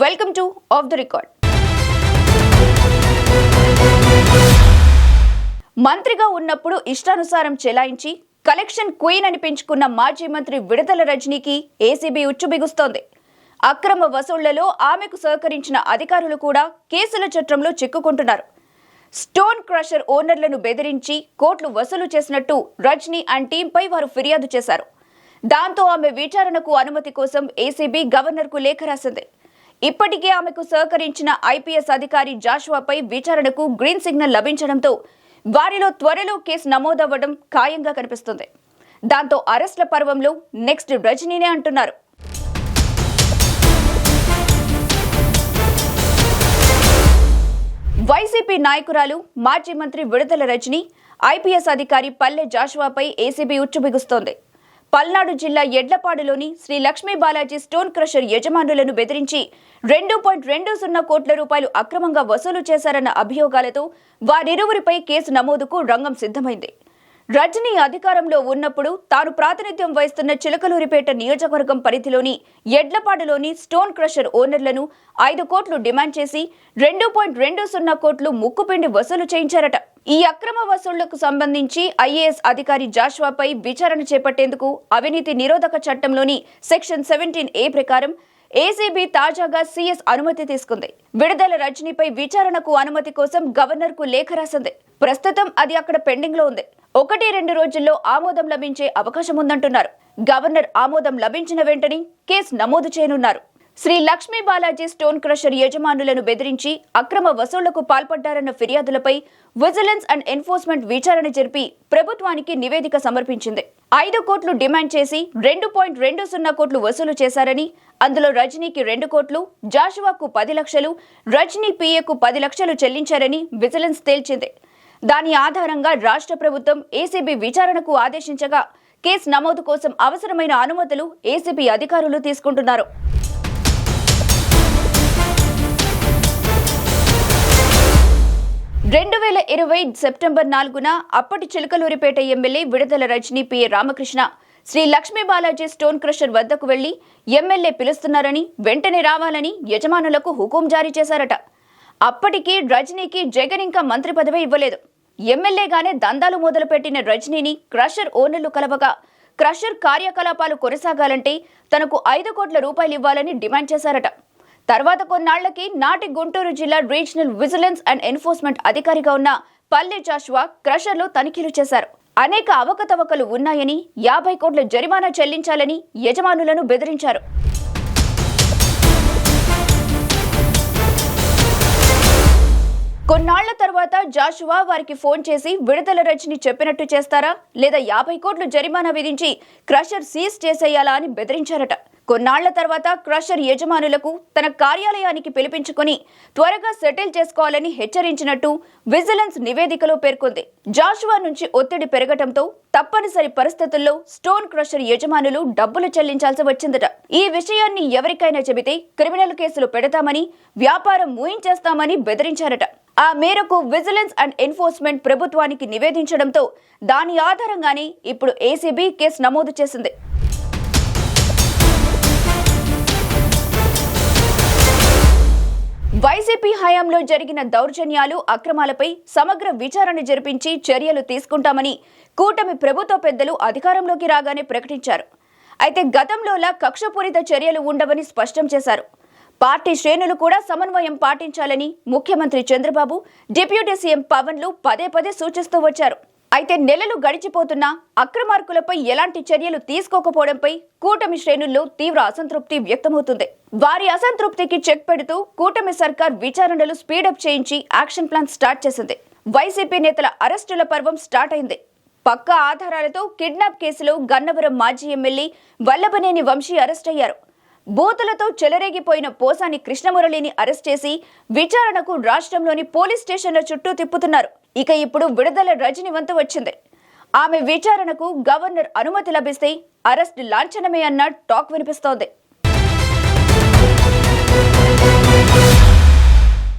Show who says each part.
Speaker 1: Welcome to of the record. మంత్రిగా ఉన్నప్పుడు ఇష్టానుసారం చెలాయించి కలెక్షన్ క్వీన్ అని పెంచుకున్న మాజీ మంత్రి విడుదల రజనీకి ఏసీబీ ఉచ్చు బిగుస్తోంది. అక్రమ వసూళ్లలో ఆమెకు సహకరించిన అధికారులు కూడా కేసుల చట్రంలో చిక్కుకుంటున్నారు. స్టోన్ క్రషర్ ఓనర్లను బెదిరించి కోట్లు వసూలు చేసినట్టు రజనీ అండ్ టీంపై వారు ఫిర్యాదు చేశారు. దాంతో ఆమె విచారణకు అనుమతి కోసం ఏసీబీ గవర్నర్కు లేఖ రాసింది. ఇప్పటికే ఆమెకు సహకరించిన ఐపీఎస్ అధికారి జాషువాపై విచారణకు గ్రీన్ సిగ్నల్ లభించడంతో వారిలో త్వరలో కేసు నమోదవ్వడం ఖాయంగా కనిపిస్తుంది. దాంతో అరెస్టుల పర్వంలో నెక్స్ట్ రజనీనే అంటున్నారు. వైసీపీ నాయకురాలు మాజీ మంత్రి విడుదల రజనీ, ఐపీఎస్ అధికారి పల్లె జాషువాపై ఏసీబీ ఉచ్చు బిగుస్తోంది. పల్నాడు జిల్లా ఎడ్లపాడులోని శ్రీ లక్ష్మీ బాలాజీ స్టోన్ క్రషర్ యజమానులను బెదిరించి 2.20 కోట్ల రూపాయలు అక్రమంగా వసూలు చేశారన్న అభియోగాలతో వారిరువురిపై కేసు నమోదుకు రంగం సిద్ధమైంది. రజనీ అధికారంలో ఉన్నప్పుడు తాను ప్రాతినిధ్యం వహిస్తున్న చిలకలూరిపేట నియోజకవర్గం పరిధిలోని ఎడ్లపాడులోని స్టోన్ క్రషర్ ఓనర్లను 5 కోట్లు డిమాండ్ చేసి 2.20 కోట్లు ముక్కుపిండి వసూలు చేయించారట. ఈ అక్రమ వసూళ్లకు సంబంధించి ఐఏఎస్ అధికారి జాషువాపై విచారణ చేపట్టేందుకు అవినీతి నిరోధక చట్టంలోని సెక్షన్ 17A ప్రకారం ఏసీబీ తాజాగా సీఎస్ అనుమతి తీసుకుంది. విడుదల రజనీపై విచారణకు అనుమతి కోసం గవర్నర్కు లేఖ రాసింది. ప్రస్తుతం అది అక్కడ పెండింగ్ లో ఉంది. 1-2 రోజుల్లో ఆమోదం లభించే అవకాశం ఉందంటున్నారు. గవర్నర్ ఆమోదం లభించిన వెంటనే కేసు నమోదు చేయనున్నారు. శ్రీ లక్ష్మీ బాలాజీ స్టోన్ క్రషర్ యజమానులను బెదిరించి అక్రమ వసూళ్లకు పాల్పడ్డారన్న ఫిర్యాదులపై విజిలెన్స్ అండ్ ఎన్ఫోర్స్మెంట్ విచారణ జరిపి ప్రభుత్వానికి నివేదిక సమర్పించింది. 5 కోట్లు డిమాండ్ చేసి 2.20 కోట్లు వసూలు చేశారని, అందులో రజనీకి 2 కోట్లు, జాషువాకు 10 లక్షలు, రజనీ పీఏకు 10 లక్షలు చెల్లించారని విజిలెన్స్ తేల్చింది. దాని ఆధారంగా రాష్ట్ర ప్రభుత్వం ఏసీబీ విచారణకు ఆదేశించగా కేసు నమోదు కోసం అవసరమైన అనుమతులు ఏసీబీ అధికారులు తీసుకుంటున్నారు. సెప్టెంబర్ 4న అప్పటి Chilakaluripet MLA Vidadala Rajini PA Ramakrishna Sri Lakshmi Balaji stone crusher వద్దకు వెళ్లి ఎమ్మెల్యే పిలుస్తున్నారని, వెంటనే రావాలని యజమానులకు హుకుం జారీ చేశారట. అప్పటికి రజనీకి జగన్ ఇంకా మంత్రి పదవి ఇవ్వలేదు. ఎమ్మెల్యేగానే దందాలు మొదలుపెట్టిన రజనీని క్రషర్ ఓనర్లు కలవగా క్రషర్ కార్యకలాపాలు కొనసాగాలంటే తనకు 5 కోట్ల రూపాయలు ఇవ్వాలని డిమాండ్ చేశారట. తర్వాత కొన్నాళ్లకి నాటి గుంటూరు జిల్లా రీజనల్ విజిలెన్స్ అండ్ ఎన్ఫోర్స్మెంట్ అధికారిగా ఉన్న పల్లె జాషువా క్రషర్లో తనిఖీలు చేశారు. అనేక అవకతవకలు ఉన్నాయని, 50 కోట్ల జరిమానా చెల్లించాలని యజమానులను బెదిరించారు. కొన్నాళ్ల తర్వాత జాషువా వారికి ఫోన్ చేసి విడుదల రజనీ చెప్పినట్టు చేస్తారా, లేదా 50 కోట్లు జరిమానా విధించి క్రషర్ సీజ్ చేసేయాలా అని బెదిరించారట. కొన్నాళ్ల తర్వాత క్రషర్ యజమానులకు తన కార్యాలయానికి పిలిపించుకుని త్వరగా సెటిల్ చేసుకోవాలని హెచ్చరించినట్టు విజిలెన్స్ నివేదికలో పేర్కొంది. జాషువా నుంచి ఒత్తిడి పెరగటంతో తప్పనిసరి పరిస్థితుల్లో స్టోన్ క్రషర్ యజమానులు డబ్బులు చెల్లించాల్సి వచ్చిందట. ఈ విషయాన్ని ఎవరికైనా చెబితే క్రిమినల్ కేసులు పెడతామని, వ్యాపారం మూయించేస్తామని బెదిరించారట. ఆ మేరకు విజిలెన్స్ అండ్ ఎన్ఫోర్స్మెంట్ ప్రభుత్వానికి నివేదించడంతో దాని ఆధారంగానే ఇప్పుడు ఏసీబీ కేసు నమోదు చేసింది. వైసీపీ హయాంలో జరిగిన దౌర్జన్యాలు, అక్రమాలపై సమగ్ర విచారణ జరిపించి చర్యలు తీసుకుంటామని కూటమి ప్రభుత్వ పెద్దలు అధికారంలోకి రాగానే ప్రకటించారు. అయితే గతంలోలా కక్షపూరిత చర్యలు ఉండవని స్పష్టం చేశారు. పార్టీ శ్రేణులు కూడా సమన్వయం పాటించాలని ముఖ్యమంత్రి చంద్రబాబు, డిప్యూటీ సీఎం పవన్లు పదే సూచిస్తూ వచ్చారు. అయితే నెలలు గడిచిపోతున్నా అక్రమార్కులపై ఎలాంటి చర్యలు తీసుకోకపోవడంపై కూటమి శ్రేణుల్లో తీవ్ర అసంతృప్తి వ్యక్తమవుతుంది. వారి అసంతృప్తికి చెక్ పెడుతూ కూటమి సర్కార్ విచారణలు స్పీడప్ చేయించి యాక్షన్ ప్లాన్ స్టార్ట్ చేసింది. వైసీపీ నేతల అరెస్టుల పర్వం స్టార్ట్ అయింది. పక్కా ఆధారాలతో కిడ్నాప్ కేసులో గన్నవరం మాజీ ఎమ్మెల్యే వల్లభనేని వంశీ అరెస్ట్ అయ్యారు. బూతులతో చెలరేగిపోయిన పోసాని కృష్ణమురళిని అరెస్ట్ చేసి విచారణకు రాష్ట్రంలోని పోలీస్ స్టేషన్ల చుట్టూ తిప్పుతున్నారు. ఇక ఇప్పుడు విడుదల రజనీ వంతు వచ్చింది. ఆమె విచారణకు గవర్నర్ అనుమతి లభిస్తే అరెస్ట్ లాంఛనమే అన్న టాక్ వినిపిస్తోంది.